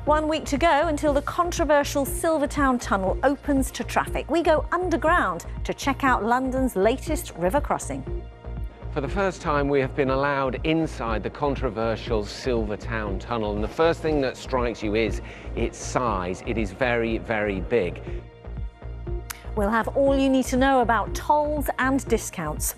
1 week to go until the controversial Silvertown Tunnel opens to traffic. We go underground to check out London's latest river crossing. For the first time, we have been allowed inside the controversial Silvertown Tunnel, and the first thing that strikes you is its size. It is very, very big. We'll have all you need to know about tolls and discounts.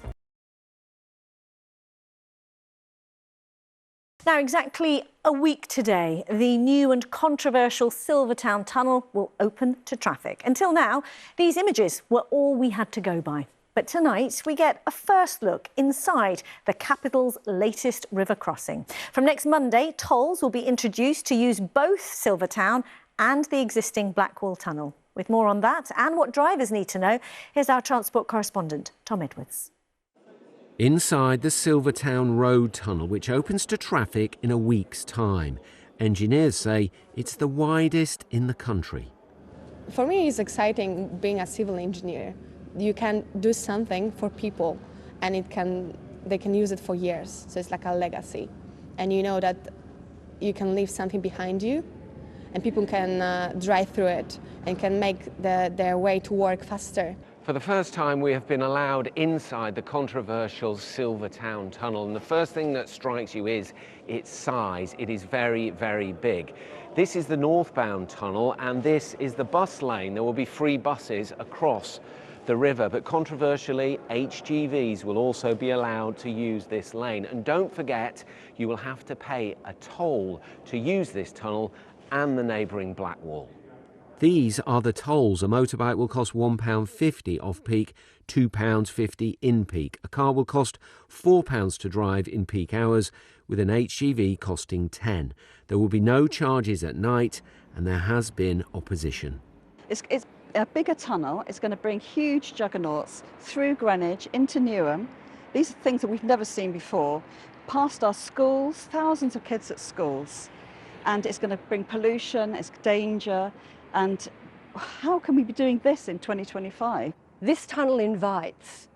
Now, exactly a week today, the new and controversial Silvertown Tunnel will open to traffic. Until now, these images were all we had to go by. But tonight, we get a first look inside the capital's latest river crossing. From next Monday, tolls will be introduced to use both Silvertown and the existing Blackwall Tunnel. With more on that and what drivers need to know, here's our transport correspondent, Tom Edwards. Inside the Silvertown Road Tunnel, which opens to traffic in a week's time. Engineers say it's the widest in the country. For me, it's exciting being a civil engineer. You can do something for people and they can use it for years. So it's like a legacy. And you know that you can leave something behind you and people can drive through it and can make their way to work faster. For the first time, we have been allowed inside the controversial Silvertown Tunnel, and the first thing that strikes you is its size. It is very, very big. This is the northbound tunnel, and this is the bus lane. There will be free buses across the river, but controversially, HGVs will also be allowed to use this lane. And don't forget, you will have to pay a toll to use this tunnel and the neighbouring Blackwall. These are the tolls. A motorbike will cost £1.50 off-peak, £2.50 in-peak. A car will cost £4 to drive in peak hours, with an HGV costing £10. There will be no charges at night, and there has been opposition. It's a bigger tunnel. It's going to bring huge juggernauts through Greenwich into Newham. These are things that we've never seen before. Past our schools, thousands of kids at schools. And it's going to bring pollution, it's danger. And how can we be doing this in 2025? This tunnel invites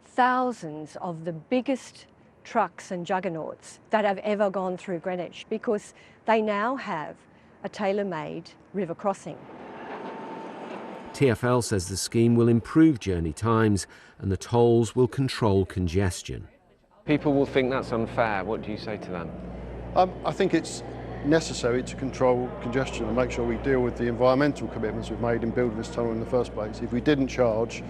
thousands of the biggest trucks and juggernauts that have ever gone through Greenwich, because they now have a tailor-made river crossing. TfL says the scheme will improve journey times and the tolls will control congestion. People will think that's unfair. What do you say to them? I think it's necessary to control congestion and make sure we deal with the environmental commitments we've made in building this tunnel in the first place. If we didn't charge,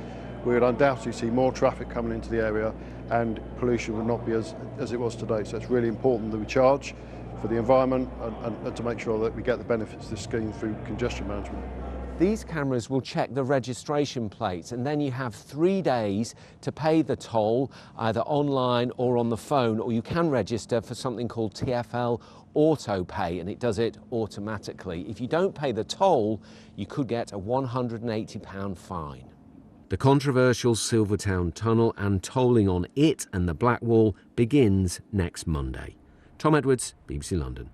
we would undoubtedly see more traffic coming into the area and pollution would not be as it was today. So it's really important that we charge for the environment and to make sure that we get the benefits of this scheme through congestion management. These cameras will check the registration plates, and then you have 3 days to pay the toll, either online or on the phone, or you can register for something called TfL Auto Pay, and it does it automatically. If you don't pay the toll, you could get a £180 fine. The controversial Silvertown Tunnel and tolling on it and the Blackwall begins next Monday. Tom Edwards, BBC London.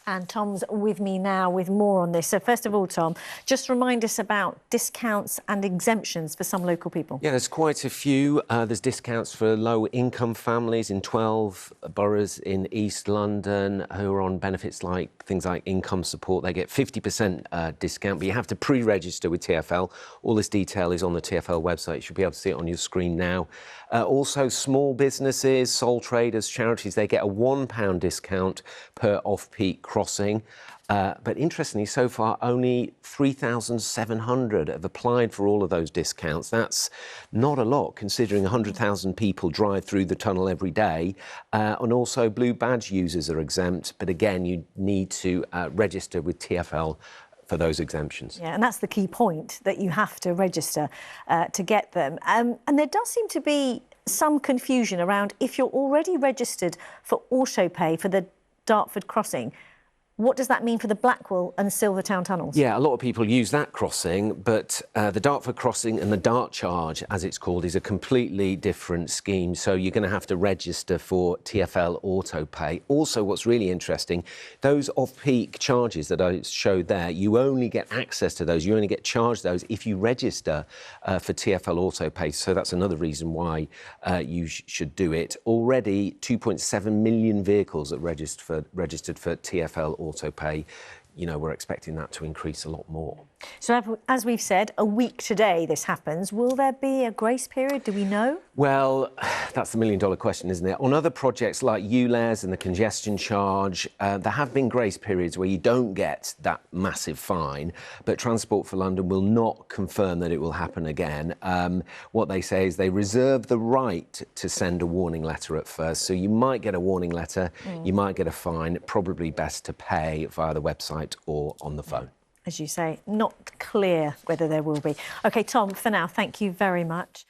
And Tom's with me now with more on this. So first of all, Tom, just remind us about discounts and exemptions for some local people. Yeah, there's quite a few. There's discounts for low-income families in 12 boroughs in East London who are on benefits like things like income support. They get 50% discount, but you have to pre-register with TfL. All this detail is on the TfL website. You should be able to see it on your screen now. Also, small businesses, sole traders, charities, they get a £1 discount per off-peak crossing. But interestingly, so far, only 3,700 have applied for all of those discounts. That's not a lot, considering 100,000 people drive through the tunnel every day. And also, blue badge users are exempt. But again, you need to register with TfL for those exemptions. Yeah, and that's the key point, that you have to register to get them. And there does seem to be some confusion around if you're already registered for auto pay for the Dartford crossing. What does that mean for the Blackwall and Silvertown tunnels? Yeah, a lot of people use that crossing, but the Dartford crossing and the Dart charge, as it's called, is a completely different scheme. So you're going to have to register for TfL Auto Pay. Also, what's really interesting, those off-peak charges that I showed there, you only get access to those, you only get charged those if you register for TfL Auto Pay. So that's another reason why you should do it. Already, 2.7 million vehicles are registered for TfL auto pay, you know, we're expecting that to increase a lot more. So as we've said, a week today this happens. Will there be a grace period? Do we know? Well, that's the million-dollar question, isn't it? On other projects like ULEZ and the congestion charge, there have been grace periods where you don't get that massive fine, but Transport for London will not confirm that it will happen again. What they say is they reserve the right to send a warning letter at first. So you might get a warning letter, you might get a fine, probably best to pay via the website or on the phone. As you say, not clear whether there will be. OK, Tom, for now, thank you very much.